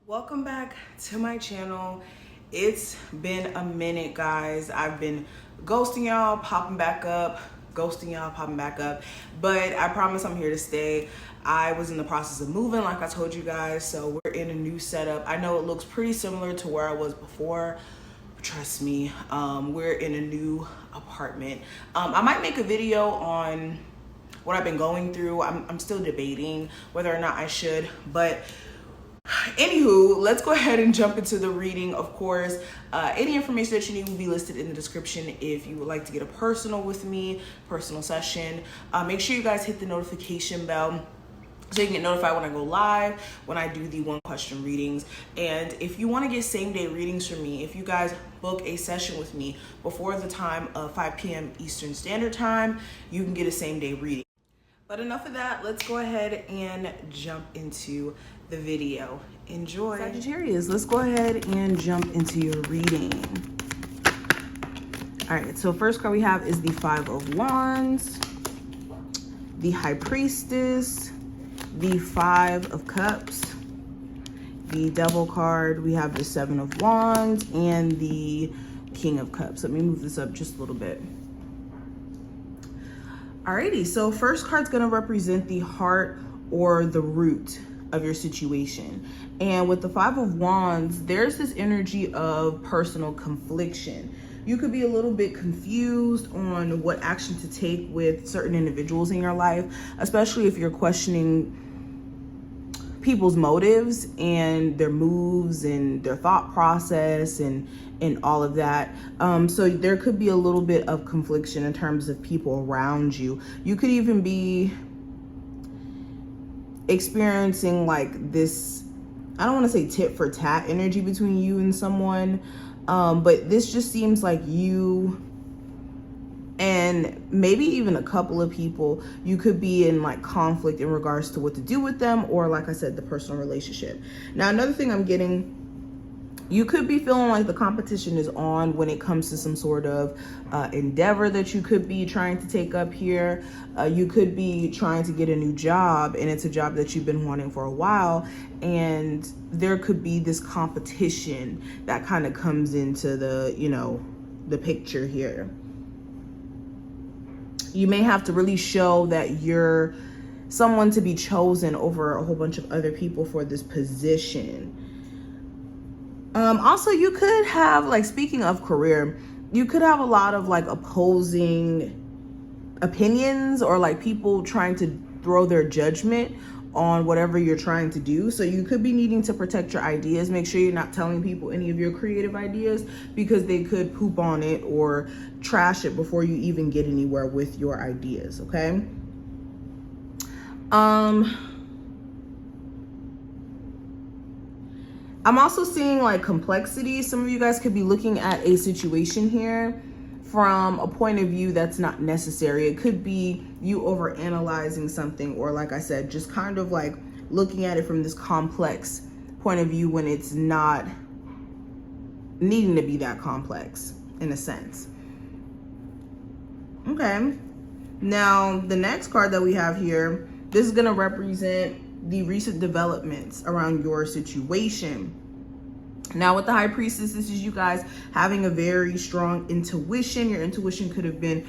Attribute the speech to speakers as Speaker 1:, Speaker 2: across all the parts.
Speaker 1: Welcome back to my channel. It's been a minute, guys. I've been ghosting y'all, popping back up, ghosting y'all, popping back up, but I promise I'm here to stay. I was in the process of moving, like I told you guys, so we're in a new setup. I know it looks pretty similar to where I was before, but trust me, we're in a new apartment. I might make a video on what I've been going through. I'm still debating whether or not I should, but anywho, let's go ahead and jump into the reading. Of course, any information that you need will be listed in the description if you would like to get a personal with me, personal session. Make sure you guys hit the notification bell so you can get notified when I go live, when I do the one question readings. And if you want to get same day readings from me, if you guys book a session with me before the time of 5 p.m. Eastern Standard Time, you can get a same day reading. But enough of that, let's go ahead and jump into the video. Enjoy. Sagittarius, let's go ahead and jump into your reading. All right, so first card we have is the Five of Wands, the High Priestess, the Five of Cups, the Devil card, we have the Seven of Wands, and the King of Cups. Let me move this up just a little bit. Alrighty, so first card's gonna represent the heart or the root of your situation. And with the Five of Wands, there's this energy of personal confliction. You could be a little bit confused on what action to take with certain individuals in your life, especially if you're questioning people's motives and their moves and their thought process and all of that. So there could be a little bit of confliction in terms of people around you. You could even be experiencing like this, I don't want to say tit for tat energy between you and someone, but this just seems like you and maybe even a couple of people, you could be in like conflict in regards to what to do with them, or like I said, the personal relationship. Now, another thing I'm getting, you could be feeling like the competition is on when it comes to some sort of endeavor that you could be trying to take up here. You could be trying to get a new job, and it's a job that you've been wanting for a while, and there could be this competition that kind of comes into the, you know, the picture here. You may have to really show that you're someone to be chosen over a whole bunch of other people for this position. Also, you could have, like, speaking of career, you could have a lot of like opposing opinions or like people trying to throw their judgment on whatever you're trying to do. So you could be needing to protect your ideas. Make sure you're not telling people any of your creative ideas, because they could poop on it or trash it before you even get anywhere with your ideas, okay? I'm also seeing like complexity. Some of you guys could be looking at a situation here from a point of view that's not necessary. It could be you overanalyzing something, or like I said, just kind of like looking at it from this complex point of view when it's not needing to be that complex in a sense. Okay, now the next card that we have here, this is going to represent the recent developments around your situation. Now with the High Priestess, this is you guys having a very strong intuition. Your intuition could have been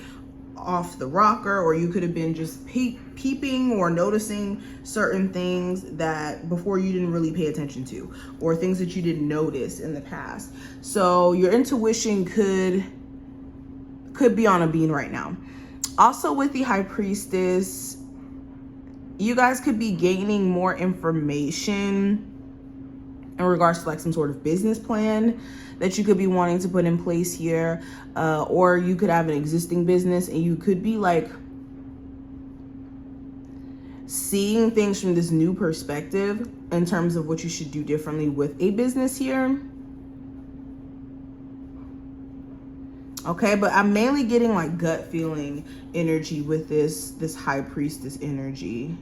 Speaker 1: off the rocker, or you could have been just peeping or noticing certain things that before you didn't really pay attention to, or things that you didn't notice in the past. So your intuition could be on a beam right now. Also with the High Priestess, you guys could be gaining more information in regards to like some sort of business plan that you could be wanting to put in place here, or you could have an existing business and you could be like seeing things from this new perspective in terms of what you should do differently with a business here. Okay, but I'm mainly getting like gut feeling energy with this High Priestess energy.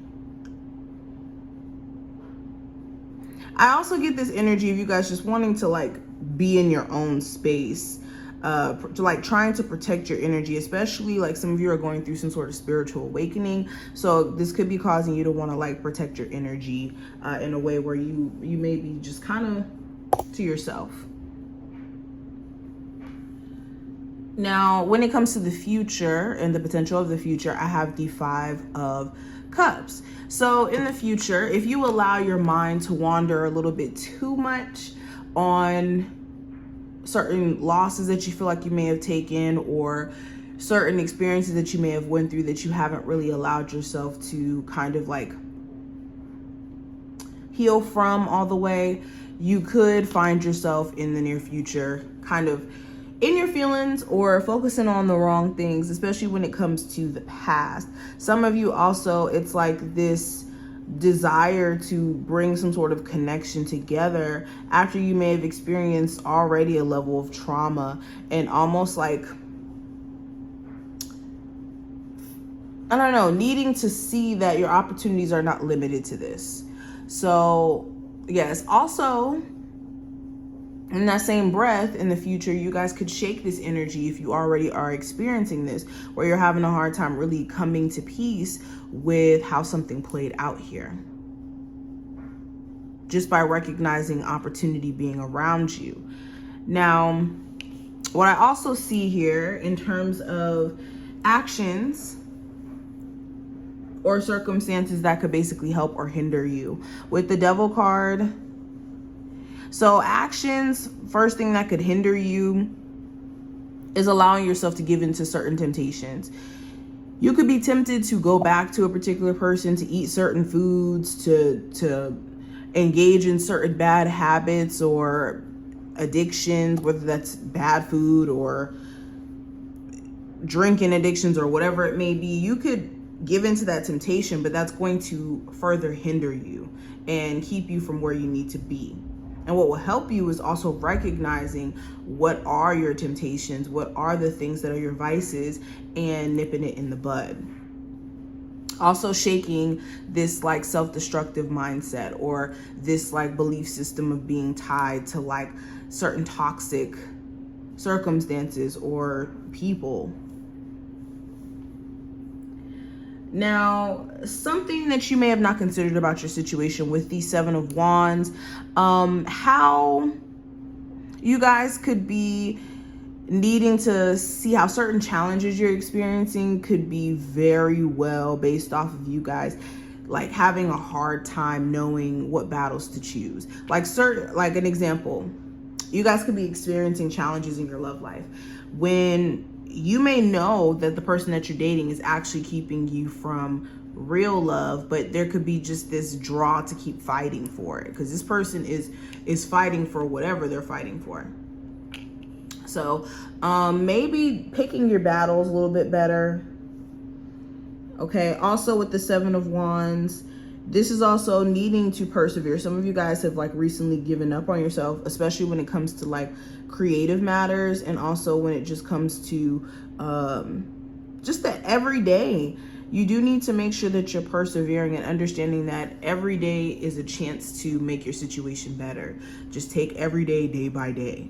Speaker 1: I also get this energy of you guys just wanting to like be in your own space. like trying to protect your energy, especially like some of you are going through some sort of spiritual awakening. So this could be causing you to want to like protect your energy in a way where you may be just kind of to yourself. Now, when it comes to the future and the potential of the future, I have the 5 of Cups. So in the future, if you allow your mind to wander a little bit too much on certain losses that you feel like you may have taken, or certain experiences that you may have went through that you haven't really allowed yourself to kind of like heal from all the way, you could find yourself in the near future kind of in your feelings or focusing on the wrong things, especially when it comes to the past. Some of you also, it's like this desire to bring some sort of connection together after you may have experienced already a level of trauma, and almost like, I don't know, needing to see that your opportunities are not limited to this. So yes, also in that same breath, in the future, you guys could shake this energy if you already are experiencing this, where you're having a hard time really coming to peace with how something played out here. Just by recognizing opportunity being around you. Now, what I also see here in terms of actions or circumstances that could basically help or hinder you. With the Devil card, so actions, first thing that could hinder you is allowing yourself to give into certain temptations. You could be tempted to go back to a particular person, to eat certain foods, to engage in certain bad habits or addictions, whether that's bad food or drinking addictions or whatever it may be. You could give into that temptation, but that's going to further hinder you and keep you from where you need to be. And what will help you is also recognizing what are your temptations, what are the things that are your vices, and nipping it in the bud. Also shaking this like self-destructive mindset or this like belief system of being tied to like certain toxic circumstances or people. Now, something that you may have not considered about your situation with the 7 of Wands, how you guys could be needing to see how certain challenges you're experiencing could be very well based off of you guys like having a hard time knowing what battles to choose. Like an example, you guys could be experiencing challenges in your love life when you may know that the person that you're dating is actually keeping you from real love, but there could be just this draw to keep fighting for it because this person is fighting for whatever they're fighting for. So maybe picking your battles a little bit better. Okay, also with the 7 of Wands, this is also needing to persevere. Some of you guys have like recently given up on yourself, especially when it comes to like creative matters, and also when it just comes to just the everyday. You do need to make sure that you're persevering and understanding that every day is a chance to make your situation better. Just take every day, day by day.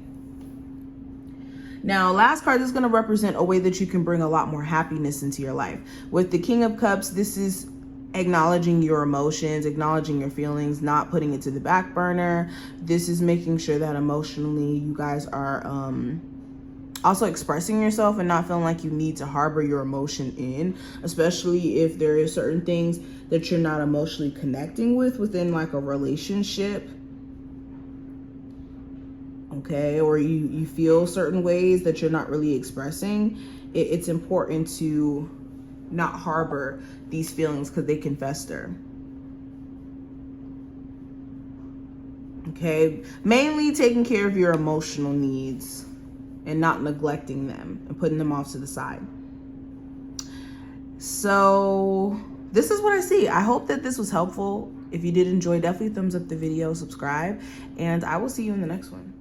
Speaker 1: Now, last card is going to represent a way that you can bring a lot more happiness into your life. With the King of Cups, this is acknowledging your emotions, acknowledging your feelings, not putting it to the back burner. This is making sure that emotionally you guys are also expressing yourself and not feeling like you need to harbor your emotion in, especially if there is certain things that you're not emotionally connecting with within like a relationship. Okay, or you feel certain ways that you're not really expressing. It's important to not harbor these feelings because they can fester. Okay, mainly taking care of your emotional needs and not neglecting them and putting them off to the side. So this is what I see. I hope that this was helpful. If you did enjoy, definitely thumbs up the video, subscribe, and I will see you in the next one.